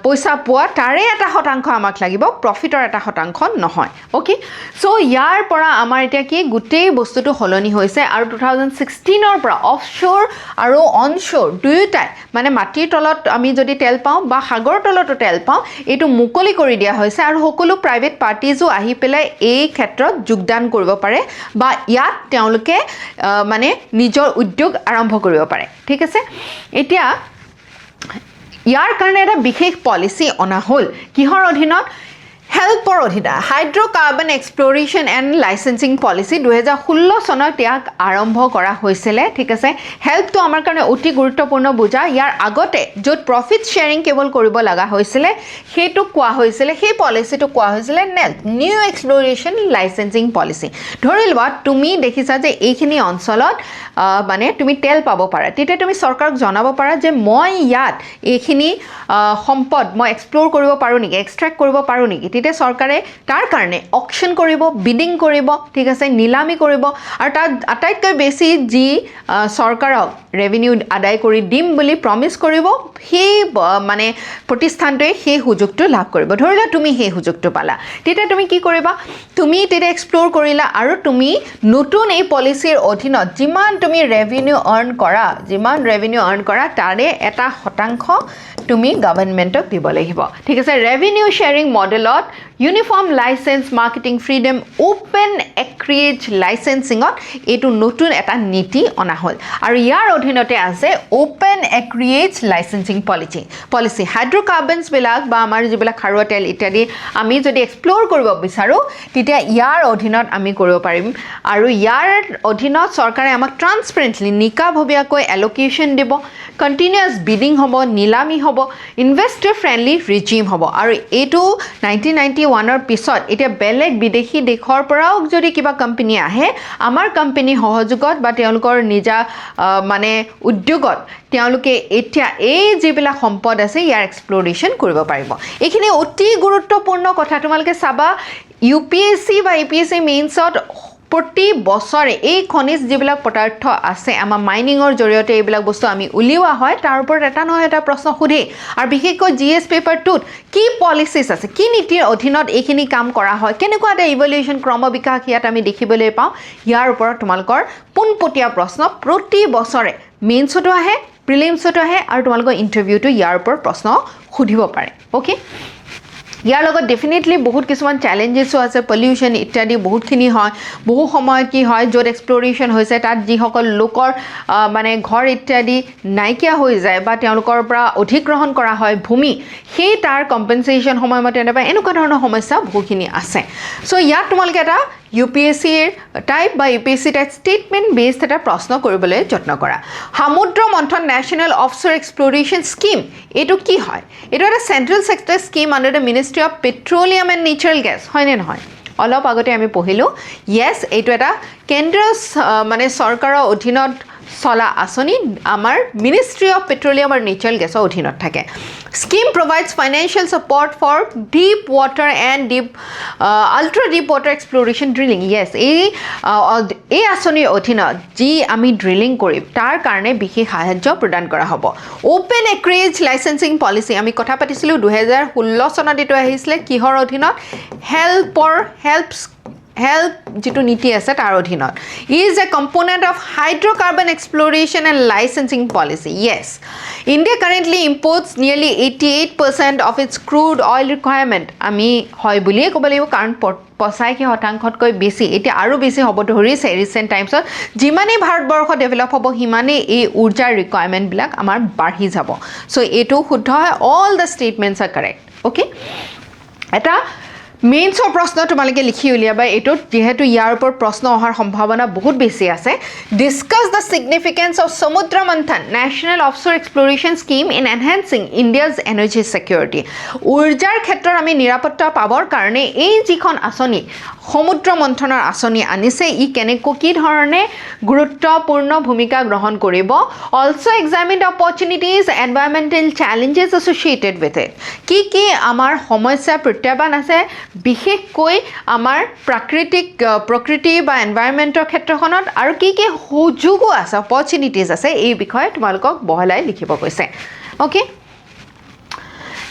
পইচা পোৱা তাৰে এটা শতাংশ আমাক লাগিব প্ৰফিটৰ এটা শতাংশ নহয় অ'কে চ' ইয়াৰ পৰা আমাৰ এতিয়া কি গোটেই বস্তুটো সলনি হৈছে আৰু 2016ৰ পৰা অফশ্ব'ৰ আৰু অনশ্ব'ৰ দুয়োটাই মানে মাটিৰ তলত আমি যদি তেল পাওঁ বা সাগৰৰ তলতো তেল পাওঁ এইটো মুকলি কৰি দিয়া হৈছে আৰু সকলো প্ৰাইভেট পাৰ্টিজো আহি পেলাই এই ক্ষেত্ৰত যোগদান কৰিব কৰিব পাৰে বা ইয়াত তেওঁলোকে মানে নিজৰ উদ্যোগ আৰম্ভ কৰিব পাৰে ঠিক আছে এতিয়া ইয়াৰ কাৰণে এটা বিশেষ পলিচি অনা হ'ল কিহৰ অধীনত হেল্পৰ অধীনত hydrocarbon exploration and licensing policy 2016 চনত ইয়াক আৰম্ভ কৰা হৈছিল ঠিক আছে হেল্পটো আমাৰ কাৰণে অতি গুৰুত্বপূৰ্ণ বুজা ইয়াৰ আগতে য'ত প্ৰফিট শ্বেয়াৰিং কেৱল কৰিব লগা হৈছিল সেইটো কোৱা হৈছিল সেই পলিচিটো কোৱা হৈছিল নিউ এক্সপ্লৰেশ্যন লাইচেন্সিং পলিচি ধৰি লোৱা তুমি দেখিছা যে এইখিনি অঞ্চলত মানে তুমি তেল পাব পাৰা তেতিয়া তুমি চৰকাৰক জনাব পাৰা যে মই ইয়াত এইখিনি সম্পদ মই এক্সপ্লোৰ কৰিব পাৰোঁ নেকি এক্সট্ৰেক্ট কৰিব পাৰোঁ নেকি তেতিয়া চৰকাৰে তাৰ কাৰণে অকশ্যন কৰিব বিডিং কৰিব ঠিক আছে নিলামি কৰিব আৰু তাত আটাইতকৈ বেছি যি চৰকাৰক ৰেভিনিউ আদায় কৰি দিম বুলি প্ৰমিছ কৰিব সেই মানে প্ৰতিষ্ঠানটোৱে সেই সুযোগটো লাভ কৰিব ধৰি লোৱা তুমি সেই সুযোগটো পালা তেতিয়া তুমি কি কৰিবা তুমি তেতিয়া এক্সপ্লোৰ কৰিলা আৰু তুমি নতুন এই পলিচিৰ অধীনত যিমান তুমি ৰেভিনিউ আৰ্ণ কৰা তাৰে এটা শতাংশ তুমি গভৰ্ণমেণ্টক দিব লাগিব ঠিক আছে ৰেভিনিউ শ্বেয়াৰিং মডেলত uniform licence marketing freedom open acreage লাইচেন্সিঙত এইটো নতুন এটা নীতি অনা হ'ল আৰু ইয়াৰ অধীনতে আছে ওপেন এক্ৰিয়েজ লাইচেন্সিং পলিচি হাইড্ৰকাৰ্বনছবিলাক বা আমাৰ যিবিলাক খাৰুৱা তেল ইত্যাদি আমি যদি এক্সপ্ল'ৰ কৰিব বিচাৰোঁ তেতিয়া ইয়াৰ অধীনত আমি কৰিব পাৰিম আৰু ইয়াৰ অধীনত চৰকাৰে আমাক ট্ৰান্সপেৰেণ্টলি নিকাভবীয়াকৈ এল'কেশ্যন দিব কণ্টিনিউৱাছ বিডিং হ'ব নিলামি হ'ব ইনভেষ্টৰ ফ্ৰেণ্ডলি ৰিজিম হ'ব আৰু এইটো 1991ৰ পিছত এতিয়া বেলেগ বিদেশী দেশৰ পৰাও যদি কিবা কোম্পানী আহে আমাৰ কোম্পানী সহযোগত বা তেওঁলোকৰ নিজা মানে উদ্যোগত তেওঁলোকে এতিয়া এই যিবিলাক সম্পদ আছে ইয়াৰ এক্সপ্লৰেশ্যন কৰিব পাৰিব এইখিনি অতি গুৰুত্বপূৰ্ণ কথা তোমালোকে চাবা UPSC বা APSC মেইনছত প্ৰতি বছৰে এই খনিজ যিবিলাক পদাৰ্থ আছে আমাৰ মাইনিঙৰ জৰিয়তে এইবিলাক বস্তু আমি উলিওৱা হয় তাৰ ওপৰত এটা নহয় এটা প্ৰশ্ন সোধে আৰু বিশেষকৈ GS পেপাৰ 2ত কি পলিচিছ আছে কি নীতিৰ অধীনত এইখিনি কাম কৰা হয় কেনেকুৱা এটা ইভলিউশ্যন ক্ৰমবিকাশ ইয়াত আমি দেখিবলৈ পাওঁ ইয়াৰ ওপৰত তোমালোকৰ পোনপটীয়া প্ৰশ্ন প্ৰতি বছৰে মেইনছতো আহে প্ৰিলিমছতো আহে আৰু তোমালোকৰ ইণ্টাৰভিউটো ইয়াৰ ওপৰত প্ৰশ্ন সুধিব পাৰে অ'কে ইয়াৰ লগত ডেফিনেটলি বহুত কিছুমান চেলেঞ্জেছো আছে পলিউশ্যন ইত্যাদি বহুতখিনি হয় বহু সময়ত কি হয় য'ত এক্সপ্লৰেশ্যন হৈছে তাত যিসকল লোকৰ মানে ঘৰ ইত্যাদি নাইকিয়া হৈ যায় বা তেওঁলোকৰ পৰা অধিগ্ৰহণ কৰা হয় ভূমি সেই তাৰ কম্পেনচেশ্যন সময়মতে নাপায় এনেকুৱা ধৰণৰ সমস্যা বহুখিনি আছে চ' ইয়াত তোমালোকে এটা UPSCৰ টাইপ বা UPSC টাইপ ষ্টেটমেণ্ট বেছড এটা প্ৰশ্ন কৰিবলৈ যত্ন কৰা সমুদ্ৰ Manthan national offshore exploration scheme এইটো কি হয় এইটো এটা central sector scheme under the ministry of petroleum and natural gas হয়নে নহয় অলপ আগতে আমি পঢ়িলোঁ য়েছ এইটো এটা কেন্দ্ৰীয় মানে চৰকাৰৰ অধীনত চলা আঁচনি আমাৰ মিনিষ্ট্ৰী অফ পেট্ৰলিয়াম আৰু নেচাৰেল গেছৰ অধীনত থাকে scheme provides financial support for deep water and ultra deep water exploration drilling yes এই আঁচনিৰ অধীনত যি আমি ড্ৰিলিং কৰিম তাৰ কাৰণে বিশেষ সাহায্য প্ৰদান কৰা হ'ব ওপেন এক্ৰিয়েজ লাইচেন্সিং পলিচি আমি কথা পাতিছিলোঁ 2016 চনত এইটো আহিছিলে কিহৰ অধীনত হেল্প যিটো নীতি আছে তাৰ অধীনত is a component of hydrocarbon exploration and licensing policy yes India currently imports nearly 88% of its crude oil requirement আমি হয় বুলিয়ে ক'ব লাগিব কাৰণ 85% বেছি এতিয়া আৰু বেছি হ'ব ধৰিছে ৰিচেণ্ট টাইমছত যিমানেই ভাৰতবৰ্ষ ডেভেলপ হ'ব সিমানেই এই উৰ্জাৰ ৰিকুৱাৰমেণ্টবিলাক আমাৰ বাঢ়ি যাব চ' এইটো শুদ্ধ হয় all the statements R correct okay এটা মেইনছৰ প্ৰশ্ন তোমালোকে লিখি উলিয়াবা এইটোত যিহেতু ইয়াৰ ওপৰত প্ৰশ্ন অহাৰ সম্ভাৱনা বহুত বেছি আছে discuss the significance of Samudra Manthan national offshore exploration scheme in enhancing India's energy security উৰ্জাৰ ক্ষেত্ৰত আমি নিৰাপত্তা পাবৰ কাৰণে এই যিখন আঁচনি সমুদ্ৰ মন্থনৰ আঁচনি আনিছে ই কেনেকৈ কি ধৰণে গুৰুত্বপূৰ্ণ ভূমিকা গ্ৰহণ কৰিব also' examine the opportunities environmental challenges associated with it কি আমাৰ সমস্যা প্ৰত্যাহ্বান আছে বিশেষকৈ আমাৰ প্ৰকৃতি বা এনভাইৰমেণ্টৰ ক্ষেত্ৰখনত আৰু কি সুযোগো আছে অপৰচুনিটিজ আছে এই বিষয়ে তোমালোকক বহলাই লিখিব কৈছে অ'কে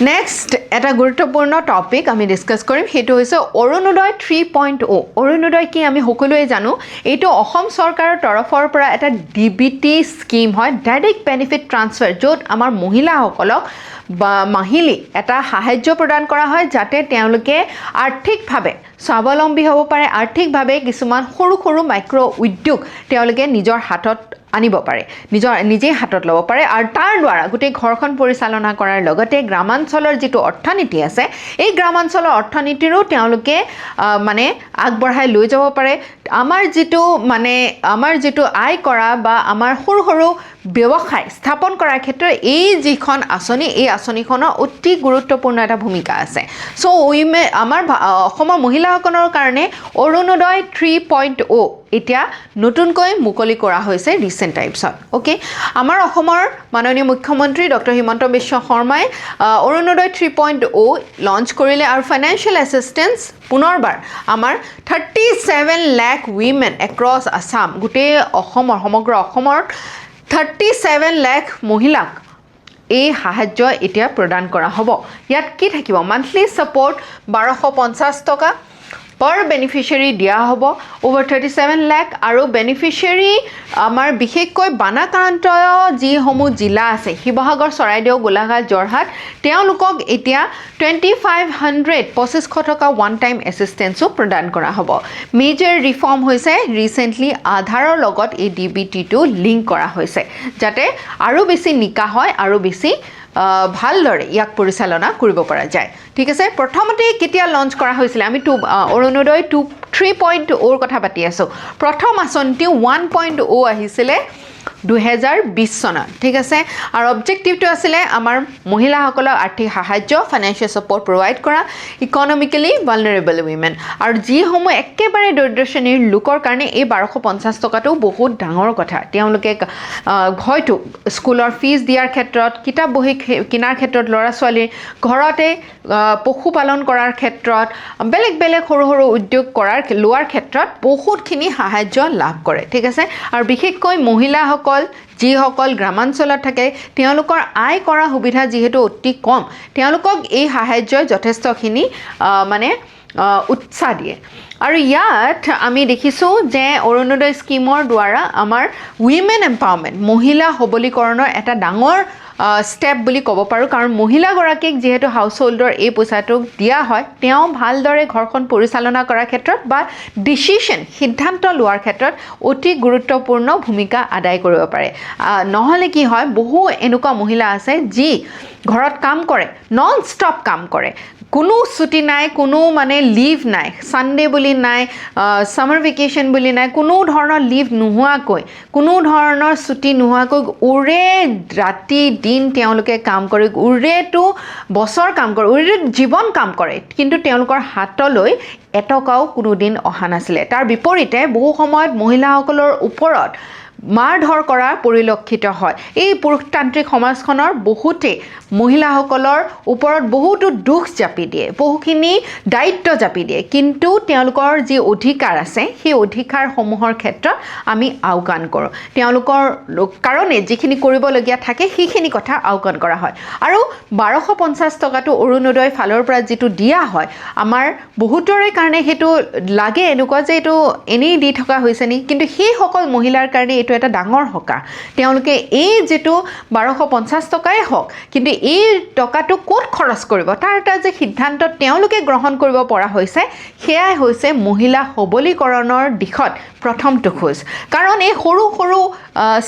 নেক্সট এটা গুৰুত্বপূৰ্ণ টপিক আমি ডিছকাছ কৰিম সেইটো হৈছে অৰুণোদয় 3.0 অৰুণোদয় কি আমি সকলোৱে জানো এইটো অসম চৰকাৰৰ তৰফৰ পৰা এটা ডিবিটি স্কিম হয় ডাইৰেক্ট বেনিফিট ট্ৰান্সফাৰ য'ত আমাৰ মহিলাসকলক মাহিলী এটা সাহায্য প্ৰদান কৰা হয় যাতে তেওঁলোকে আৰ্থিকভাৱে স্বাৱলম্বী হ'ব পাৰে আৰ্থিকভাৱে কিছুমান সৰু সৰু মাইক্ৰ উদ্যোগ তেওঁলোকে নিজৰ হাতত আনিব পাৰে নিজেই হাতত ল'ব পাৰে আৰু তাৰ দ্বাৰা গোটেই ঘৰখন পৰিচালনা কৰাৰ লগতে গ্ৰামাঞ্চলৰ যিটো অৰ্থনীতি আছে এই গ্ৰামাঞ্চলৰ অৰ্থনীতিৰো তেওঁলোকে মানে আগবঢ়াই লৈ যাব পাৰে আমাৰ যিটো আয় কৰা বা আমাৰ সৰু সৰু ব্যৱসায় স্থাপন কৰাৰ ক্ষেত্ৰত এই যিখন আঁচনি এই আঁচনিখনৰ অতি গুৰুত্বপূৰ্ণ এটা ভূমিকা আছে চ' আমাৰ অসমৰ মহিলাসকলৰ কাৰণে অৰুণোদয় 3.0 এতিয়া নতুনকৈ মুকলি কৰা হৈছে ৰিসেন্ট টাইমছত ওকে আমাৰ অসমৰ মাননীয় মুখ্যমন্ত্ৰী ডক্টৰ হিমন্ত বিশ্ব শৰ্মাই অৰুণোদয় 3.0 লঞ্চ কৰিলে আৰু ফাইনেন্সিয়েল এছিষ্টেন্স পুনৰবাৰ আমাৰ 37 লাখ উইমেন এক্ৰছ আসাম গোটেই অসমৰ সমগ্ৰ অসমৰ 37 লাখ মহিলাক এই সাহায্য এতিয়া প্ৰদান কৰা হ'ব ইয়াত কি থাকিব মান্থলি সাপোৰ্ট 1250 টকা per beneficiary দিয়া হ'ব over 37 lakh আৰু beneficiary আমাৰ বিশেষকৈ বানাক্ৰান্ত যিসমূহ জিলা আছে শিৱসাগৰ চৰাইদেউ গোলাঘাট জৰহাট তেওঁলোকক এতিয়া 2500 টকা ওৱান টাইম এছিষ্টেন্সো প্ৰদান কৰা হ'ব মেজৰ ৰিফৰ্ম হৈছে ৰিসেন্টলি আধাৰৰ লগত এই ডিবিটিটো লিংক কৰা হৈছে যাতে আৰু বেছি নিকা হয় আৰু বেছি ভালদৰে ইয়াক পৰিচালনা কৰিব পৰা যায় ঠিক আছে প্ৰথমতে কেতিয়া লঞ্চ কৰা হৈছিল আমি অৰুণোদয় 3.0 কথা পাতি আছো প্ৰথম আঁচনিটো 1.0 আহিছিলে 2020 চনত ঠিক আছে আৰু অবজেক্টিভটো আছিলে আমাৰ মহিলাসকলক আৰ্থিক সাহায্য ফাইনেন্সিয়েল সাপোৰ্ট প্ৰভাইড কৰা ইকনমিক্যালি ভালনাৰেবল উইমেন আৰু যিসমূহ একেবাৰে দৰিদ্ৰ শ্ৰেণীৰ লোকৰ কাৰণে এই 1250 টকাটো বহুত ডাঙৰ কথা তেওঁলোকে হয়তো স্কুলৰ ফিজ দিয়াৰ ক্ষেত্ৰত কিতাপ বহি কিনাৰ ক্ষেত্ৰত ল'ৰা ছোৱালীৰ ঘৰতে পশুপালন কৰাৰ ক্ষেত্ৰত বেলেগ বেলেগ সৰু সৰু উদ্যোগ লোৱাৰ ক্ষেত্ৰত বহুতখিনি সাহায্য লাভ কৰে ঠিক আছে আৰু বিশেষকৈ মহিলাসকল যিসকল গ্ৰামাঞ্চলত থাকে তেওঁলোকৰ আয় কৰা সুবিধা যিহেতু অতি কম তেওঁলোকক এই সাহায্যই যথেষ্টখিনি মানে উৎসাহ দিয়ে আৰু ইয়াত আমি দেখিছোঁ যে অৰুণোদয় স্কিমৰ দ্বাৰা আমাৰ উইমেন এম্পাৱাৰমেণ্ট মহিলা সবলীকৰণৰ এটা ডাঙৰ ষ্টেপ বুলি ক'ব পাৰোঁ কাৰণ মহিলাগৰাকীক যিহেতু হাউচ হোল্ডৰ এই পইচাটো দিয়া হয় তেওঁ ভালদৰে ঘৰখন পৰিচালনা কৰাৰ ক্ষেত্ৰত বা সিদ্ধান্ত লোৱাৰ ক্ষেত্ৰত অতি গুৰুত্বপূৰ্ণ ভূমিকা আদায় কৰিব পাৰে নহ'লে কি হয় বহু এনেকুৱা মহিলা আছে যি ঘৰত কাম কৰে নন ষ্টপ কাম কৰে কোনো ছুটি নাই কোনো মানে লিভ নাই সানডে বুলি নাই সামাৰ ভেকেশ্যন বুলি নাই কোনো ধৰণৰ লিভ নোহোৱাকৈ কোনো ধৰণৰ ছুটি নোহোৱাকৈ উৰে ৰাতি দিন তেওঁলোকে কাম কৰে উৰেটো বছৰ কাম কৰে উৰে জীৱন কাম কৰে কিন্তু তেওঁলোকৰ হাতলৈ এটকাও কোনো দিন অহা নাছিলে তাৰ বিপৰীতে বহু সময়ত মহিলাসকলৰ ওপৰত মাৰধৰ কৰা পৰিলক্ষিত হয় এই পুৰুষতান্ত্ৰিক সমাজখনৰ বহুতে মহিলাসকলৰ ওপৰত বহুতো দুখ জাপি দিয়ে বহুখিনি দায়িত্ব জাপি দিয়ে কিন্তু তেওঁলোকৰ যি অধিকাৰ আছে সেই অধিকাৰসমূহৰ ক্ষেত্ৰত আমি আওকাণ কৰোঁ তেওঁলোকৰ কাৰণে যিখিনি কৰিবলগীয়া থাকে সেইখিনি কথা আওকাণ কৰা হয় আৰু 1250 টকাটো অৰুণোদয় ফালৰ পৰা যিটো দিয়া হয় আমাৰ বহুতৰে কাৰণে সেইটো লাগে এনেকুৱা যে এইটো এনেই দি থকা হৈছে নি কিন্তু সেই সকল মহিলাৰ কাৰণে এইটো এটা ডাঙৰ হকা তেওঁলোকে এই যেটো 1250 টকাই হওক কিন্তু এই টকাটো ক'ত খৰচ কৰিব তাৰ এটা যে সিদ্ধান্ত তেওঁলোকে গ্ৰহণ কৰিব পৰা হৈছে সেয়াই হৈছে মহিলা সবলীকৰণৰ দিশত প্ৰথমটো খোজ কাৰণ এই সৰু সৰু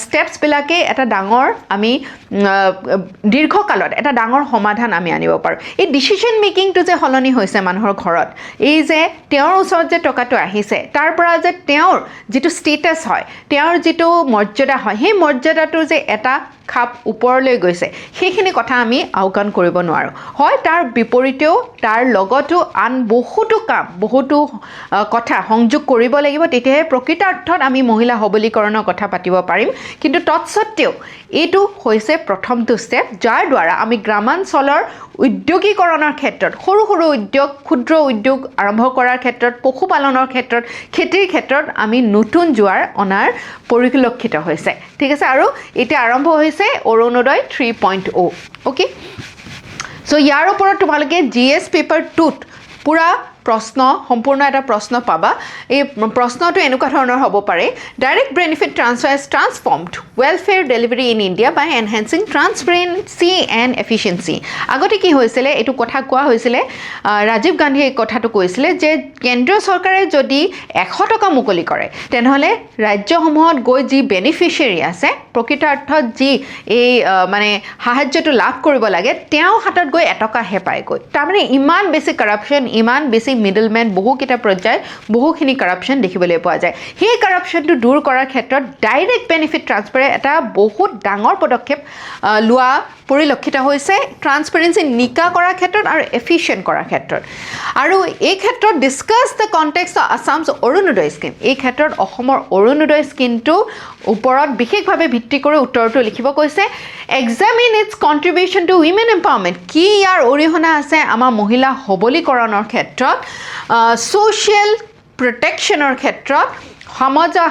ষ্টেপছ বিলাকে এটা ডাঙৰ আমি দীৰ্ঘকালত এটা ডাঙৰ সমাধান আমি আনিব পাৰোঁ এই ডিসিশন মেকিংটো যে হলনি হৈছে মানুহৰ ঘৰত এই যে তেওঁৰ ওচৰত যে টকাটো আহিছে তাৰ পৰা যে তেওঁৰ যেটো ষ্টেটাস হয় তেওঁৰ যেটো মৰ্যাদা হয় সেই মৰ্যাদাটো যে এটা খাপ ওপৰলৈ গৈছে সেইখিনি কথা আমি আওকাণ কৰিব নোৱাৰোঁ হয় তাৰ বিপৰীতেও তাৰ লগতো আন বহুতো কাম বহুতো কথা সংযোগ কৰিব লাগিব তেতিয়াহে প্ৰকৃতাৰ্থত আমি মহিলা সবলীকৰণৰ কথা পাতিব পাৰিম কিন্তু তৎসত্ত্বেও এইটো হৈছে প্ৰথমটো ষ্টেপ যাৰ দ্বাৰা আমি গ্ৰামাঞ্চলৰ উদ্যোগীকৰণৰ ক্ষেত্ৰত সৰু সৰু উদ্যোগ ক্ষুদ্ৰ উদ্যোগ আৰম্ভ কৰাৰ ক্ষেত্ৰত পশুপালনৰ ক্ষেত্ৰত খেতিৰ ক্ষেত্ৰত আমি নতুন জোৱাৰ অনাৰ পৰিলক্ষিত হৈছে ঠিক আছে আৰু এতিয়া আৰম্ভ হৈছে অৰুণোদয় 3.0 ওকে চ' ইয়াৰ ওপৰত তোমালোকে GS পেপাৰ 2ত পুৰা প্ৰশ্ন সম্পূৰ্ণ এটা প্ৰশ্ন পাবা এই প্ৰশ্নটো এনেকুৱা ধৰণৰ হ'ব পাৰে direct benefit transfer is transformed welfare delivery in India by enhancing transparency and efficiency আগতে কি হৈছিলে এইটো কথা কোৱা হৈছিলে ৰাজীৱ গান্ধীয়ে এই কথাটো কৈছিলে যে কেন্দ্ৰীয় চৰকাৰে যদি 100 টকা মুকলি কৰে তেনেহ'লে ৰাজ্যসমূহত গৈ যি বেনিফিচিয়াৰী আছে প্ৰকৃতাৰ্থত যি এই মানে সাহায্যটো লাভ কৰিব লাগে তেওঁ হাতত গৈ 1 টকাহে পায়গৈ তাৰমানে ইমান বেছি কৰাপশ্যন ইমান বেছি মিডলমেন বহুকেইটা পৰ্যায় বহুখিনি কৰাপশ্যন দেখিবলৈ পোৱা যায় সেই কৰাপশ্যনটো দূৰ কৰাৰ ক্ষেত্ৰত ডাইৰেক্ট বেনিফিট ট্ৰান্সফাৰে এটা বহুত ডাঙৰ পদক্ষেপ লোৱা পৰিলক্ষিত হৈছে ট্ৰান্সপাৰেঞ্চি নিকা কৰাৰ ক্ষেত্ৰত আৰু এফিচিয়েণ্ট কৰাৰ ক্ষেত্ৰত আৰু এই ক্ষেত্ৰত discuss the context of Assam's Arunodoi scheme এই ক্ষেত্ৰত অসমৰ অৰুণোদয় স্কিমটো ওপৰত বিশেষভাৱে ভিত্তি কৰি উত্তৰটো লিখিব কৈছে examine its contribution to women empowerment কি ইয়াৰ অৰিহণা আছে আমাৰ মহিলা সবলীকৰণৰ ক্ষেত্ৰত ছ'চিয়েল প্ৰটেকশ্যনৰ ক্ষেত্ৰত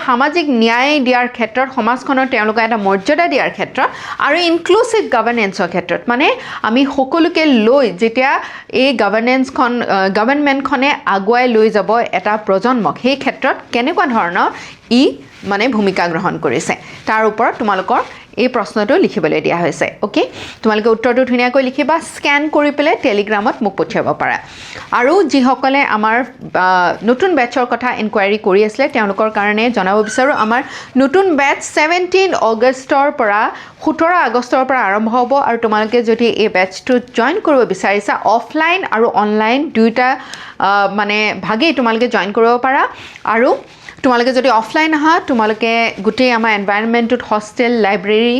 সামাজিক ন্যায় দিয়াৰ ক্ষেত্ৰত সমাজখনৰ তেওঁলোকক এটা মৰ্যাদা দিয়াৰ ক্ষেত্ৰত আৰু ইনক্লুচিভ গভৰ্নেন্সৰ ক্ষেত্ৰত মানে আমি সকলোকে লৈ যেতিয়া এই গভৰ্ণমেণ্টখনে আগুৱাই লৈ যাব এটা প্ৰজন্মক সেই ক্ষেত্ৰত কেনেকুৱা ধৰণৰ মানে ভূমিকা গ্ৰহণ কৰিছে তাৰ ওপৰত তোমালোকৰ এই প্ৰশ্নটো লিখিবলৈ দিয়া হৈছে ওকে তোমালোকে উত্তৰটো ধুনীয়াকৈ লিখিবা স্ক্যান কৰি পেলাই টেলিগ্ৰামত মোক পঠিয়াব পাৰা আৰু যিসকলে আমাৰ নতুন বেটচৰ কথা ইনকুৱাৰী কৰি আছিলে তেওঁলোকৰ কাৰণে জনাব বিচাৰোঁ আমাৰ নতুন বেটচ 17 আগষ্টৰ পৰা 17 আগষ্টৰ পৰা আৰম্ভ হ'ব আৰু তোমালোকে যদি এই বেটচটোত জইন কৰিব বিচাৰিছা অফলাইন আৰু অনলাইন দুয়োটা মানে ভাগেই তোমালোকে জইন কৰিব পাৰা আৰু তোমালোকে যদি অফলাইন আহা তোমালোকে গোটেই আমাৰ এনভাইৰনমেণ্টটোত হোষ্টেল লাইব্ৰেৰী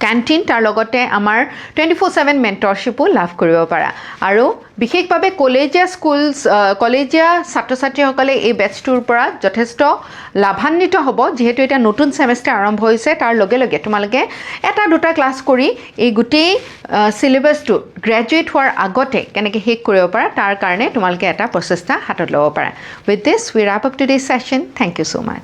কেণ্টিন তাৰ লগতে আমাৰ 24/7 মেণ্টৰশ্বিপো লাভ কৰিব পাৰা আৰু বিশেষভাৱে কলেজীয়া ছাত্ৰ ছাত্ৰীসকলে এই বেটচটোৰ পৰা যথেষ্ট লাভান্বিত হ'ব যিহেতু এটা নতুন ছেমেষ্টাৰ আৰম্ভ হৈছে তাৰ লগে লগে তোমালোকে এটা দুটা ক্লাছ কৰি এই গোটেই চিলেবাছটো গ্ৰেজুৱেট হোৱাৰ আগতে কেনেকৈ শেষ কৰিব পাৰা তাৰ কাৰণে তোমালোকে এটা প্ৰচেষ্টা হাতত ল'ব পাৰা with this we wrap up today's session thank you so' much